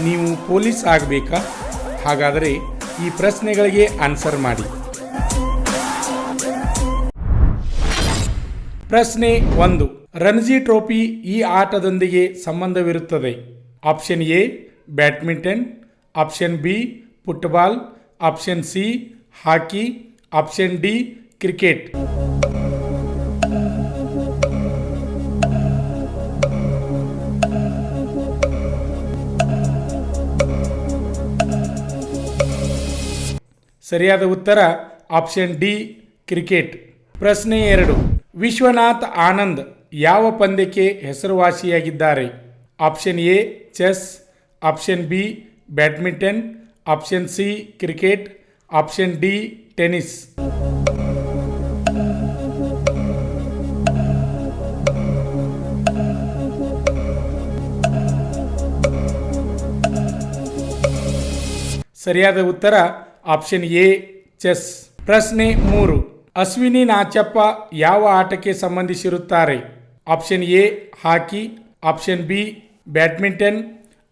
ನೀವು ಪೊಲೀಸ್ ಆಗಬೇಕಾ? ಹಾಗಾದರೆ ಈ ಪ್ರಶ್ನೆಗಳಿಗೆ ಆನ್ಸರ್ ಮಾಡಿ. ಪ್ರಶ್ನೆ 1. ರಣಜಿ ಟ್ರೋಫಿ ಈ ಆಟದೊಂದಿಗೆ ಸಂಬಂಧವಿರುತ್ತದೆ. Option A badminton, option B football, option C hockey, option D cricket. ಸರಿಯಾದ ಉತ್ತರ ಆಪ್ಷನ್ ಡಿ ಕ್ರಿಕೆಟ್. ಪ್ರಶ್ನೆ 2. ವಿಶ್ವನಾಥ್ ಆನಂದ್ ಯಾವ ಪಂದ್ಯಕ್ಕೆ ಹೆಸರುವಾಸಿಯಾಗಿದ್ದಾರೆ? Option A chess, option B badminton, option C cricket, option D tennis. ಸರಿಯಾದ ಉತ್ತರ ಆಪ್ಷನ್ ಎ ಚೆಸ್. ಪ್ರಶ್ನೆ 3. ಅಶ್ವಿನಿ ನಾಚಪ್ಪ ಯಾವ ಆಟಕ್ಕೆ ಸಂಬಂಧಿಸಿರುತ್ತಾರೆ? Option A hockey, option B badminton,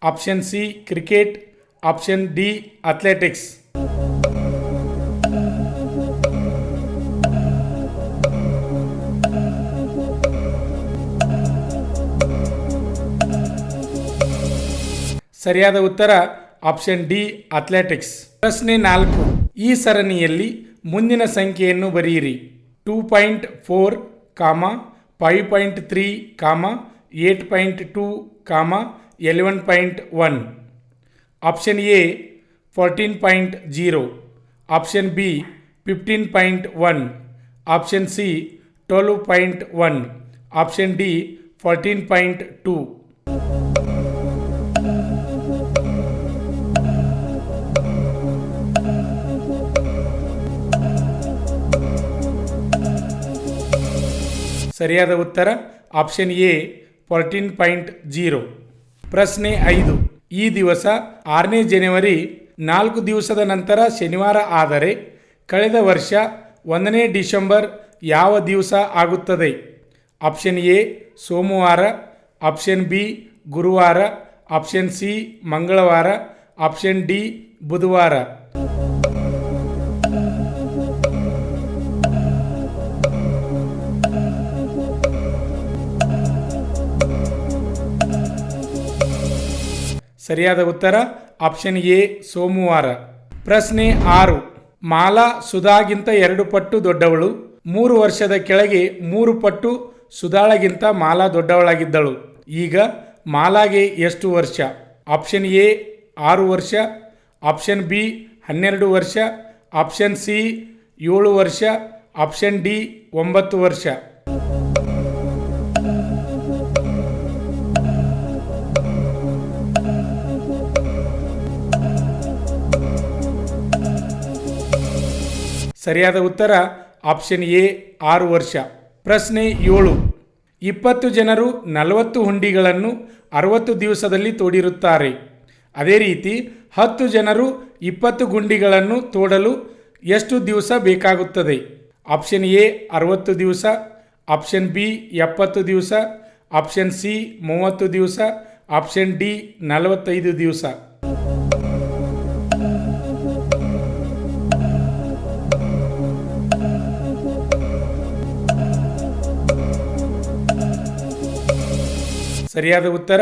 option C cricket, option D athletics. ಸರಿಯಾದ ಉತ್ತರ ಆಪ್ಷನ್ ಡಿ ಅಥ್ಲೆಟಿಕ್ಸ್. ಪ್ರಶ್ನೆ 4. ಈ ಸರಣಿಯಲ್ಲಿ ಮುಂದಿನ ಸಂಖ್ಯೆಯನ್ನು ಬರೆಯಿರಿ. 2.4, 5.3, 8.2, 11.1. Option A 14.0, option B 15.1, option C 12.1, option D 14.2. ಸರಿಯಾದ ಉತ್ತರ ಆಪ್ಷನ್ ಎ 14.0. ಪ್ರಶ್ನೆ 5. ಈ ದಿವಸ 6ನೇ ಜನವರಿ 4 ದಿವಸದ ನಂತರ ಶನಿವಾರ ಆದರೆ ಕಳೆದ ವರ್ಷ 1ನೇ ಡಿಸೆಂಬರ್ ಯಾವ ದಿವಸ ಆಗುತ್ತದೆ? ಆಪ್ಷನ್ ಎ ಸೋಮವಾರ, ಆಪ್ಷನ್ ಬಿ ಗುರುವಾರ, ಆಪ್ಷನ್ ಸಿ ಮಂಗಳವಾರ, ಆಪ್ಷನ್ ಡಿ ಬುಧವಾರ. ಸರಿಯಾದ ಉತ್ತರ ಆಪ್ಷನ್ ಎ ಸೋಮವಾರ. ಪ್ರಶ್ನೆ 6. ಮಾಲಾ ಸುಧಾಗಿಂತ 2 ಪಟ್ಟು ದೊಡ್ಡವಳು. 3 ವರ್ಷದ ಕೆಳಗೆ 3 ಪಟ್ಟು ಸುಧಾಳಗಿಂತ ಮಾಲಾ ದೊಡ್ಡವಳಾಗಿದ್ದಳು. ಈಗ ಮಾಲಾಗೆ ಎಷ್ಟು ವರ್ಷ? ಆಪ್ಷನ್ ಎ 6 ವರ್ಷ, ಆಪ್ಷನ್ ಬಿ 12 ವರ್ಷ, ಆಪ್ಷನ್ ಸಿ 7 ವರ್ಷ, ಆಪ್ಷನ್ ಡಿ 9 ವರ್ಷ. ಸರಿಯಾದ ಉತ್ತರ ಆಪ್ಷನ್ ಎ 6 ವರ್ಷ. ಪ್ರಶ್ನೆ 7. 20 ಜನರು 40 ಹುಂಡಿಗಳನ್ನು 60 ದಿವಸದಲ್ಲಿ ತೋಡಿರುತ್ತಾರೆ. ಅದೇ ರೀತಿ 10 ಜನರು 20 ಗುಂಡಿಗಳನ್ನು ತೋಡಲು ಎಷ್ಟು ದಿವಸ ಬೇಕಾಗುತ್ತದೆ? ಆಪ್ಷನ್ ಎ 60 ದಿವಸ, ಆಪ್ಷನ್ ಬಿ 70 ದಿವಸ, ಆಪ್ಷನ್ ಸಿ 30 ದಿವಸ, ಆಪ್ಷನ್ ಡಿ 45 ದಿವಸ. ಸರಿಯಾದ ಉತ್ತರ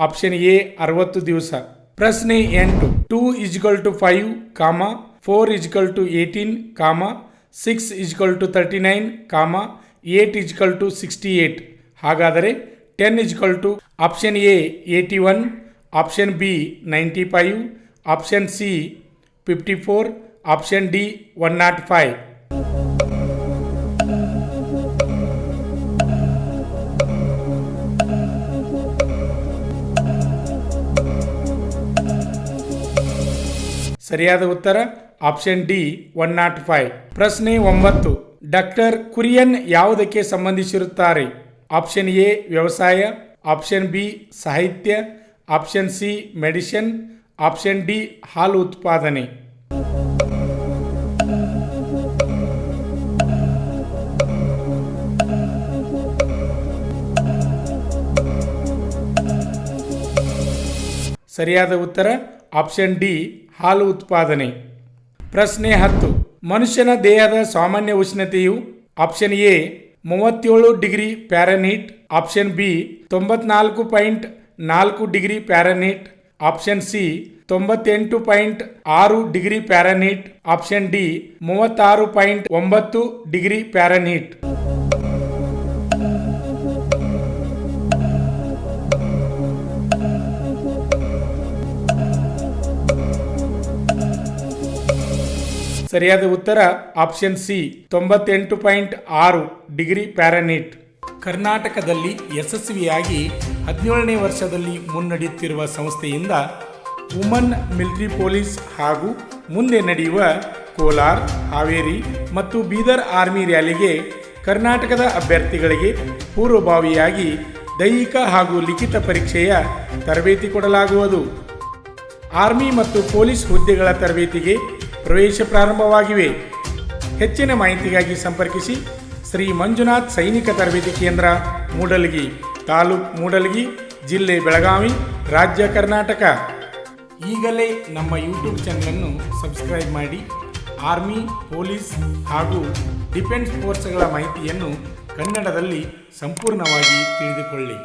ಆಪ್ಷನ್ ಎ 60 ದಿವಸ. ಪ್ರಶ್ನೆ 8. 2=5, 4=18, 6=39, 8=68. ಹಾಗಾದರೆ 10 option A 81, option B 95, option C 54, option D 105. ಸರಿಯಾದ ಉತ್ತರ ಆಪ್ಷನ್ ಡಿ 105. ಪ್ರಶ್ನೆ 9. ಡಾಕ್ಟರ್ ಕುರಿಯನ್ ಯಾವುದಕ್ಕೆ ಸಂಬಂಧಿಸಿರುತ್ತಾರೆ? ಆಪ್ಷನ್ ಎ ವ್ಯವಸಾಯ, ಆಪ್ಷನ್ ಬಿ ಸಾಹಿತ್ಯ, option C medicine, option D ಹಾಲು ಉತ್ಪಾದನೆ. ಸರಿಯಾದ ಉತ್ತರ ಆಪ್ಷನ್ ಡಿ ಹಾಲು ಉತ್ಪಾದನೆ. ಪ್ರಶ್ನೆ 10. ಮನುಷ್ಯನ ದೇಹದ ಸಾಮಾನ್ಯ ಉಷ್ಣತೆಯು option A 37 degree Fahrenheit, option B 94.4 degree Fahrenheit, option C 98.6 degree Fahrenheit, option D 36.9 degree Fahrenheit. ಸರಿಯಾದ ಉತ್ತರ ಆಪ್ಷನ್ ಸಿ 98.6 ಡಿಗ್ರಿ ಫ್ಯಾರನ್ಹೀಟ್. ಕರ್ನಾಟಕದಲ್ಲಿ ಯಶಸ್ವಿಯಾಗಿ 17ನೇ ವರ್ಷದಲ್ಲಿ ಮುನ್ನಡೆಯುತ್ತಿರುವ ಸಂಸ್ಥೆಯಿಂದ ವುಮನ್ ಮಿಲಿಟರಿ ಪೊಲೀಸ್ ಹಾಗೂ ಮುಂದೆ ನಡೆಯುವ ಕೋಲಾರ, ಹಾವೇರಿ ಮತ್ತು ಬೀದರ್ ಆರ್ಮಿ ರ್ಯಾಲಿಗೆ ಕರ್ನಾಟಕದ ಅಭ್ಯರ್ಥಿಗಳಿಗೆ ಪೂರ್ವಭಾವಿಯಾಗಿ ದೈಹಿಕ ಹಾಗೂ ಲಿಖಿತ ಪರೀಕ್ಷೆಯ ತರಬೇತಿ ಕೊಡಲಾಗುವುದು. ಆರ್ಮಿ ಮತ್ತು ಪೊಲೀಸ್ ಹುದ್ದೆಗಳ ತರಬೇತಿಗೆ ಪ್ರವೇಶ ಪ್ರಾರಂಭವಾಗಿವೆ. ಹೆಚ್ಚಿನ ಮಾಹಿತಿಗಾಗಿ ಸಂಪರ್ಕಿಸಿ ಶ್ರೀ ಮಂಜುನಾಥ್ ಸೈನಿಕ ತರಬೇತಿ ಕೇಂದ್ರ, ಮೂಡಲಗಿ, ತಾಲೂಕು ಮೂಡಲಗಿ, ಜಿಲ್ಲೆ ಬೆಳಗಾವಿ, ರಾಜ್ಯ ಕರ್ನಾಟಕ. ಈಗಲೇ ನಮ್ಮ ಯೂಟ್ಯೂಬ್ ಚಾನಲನ್ನು ಸಬ್ಸ್ಕ್ರೈಬ್ ಮಾಡಿ ಆರ್ಮಿ, ಪೊಲೀಸ್ ಹಾಗೂ ಡಿಫೆನ್ಸ್ ಫೋರ್ಸ್ಗಳ ಮಾಹಿತಿಯನ್ನು ಕನ್ನಡದಲ್ಲಿ ಸಂಪೂರ್ಣವಾಗಿ ತಿಳಿದುಕೊಳ್ಳಿ.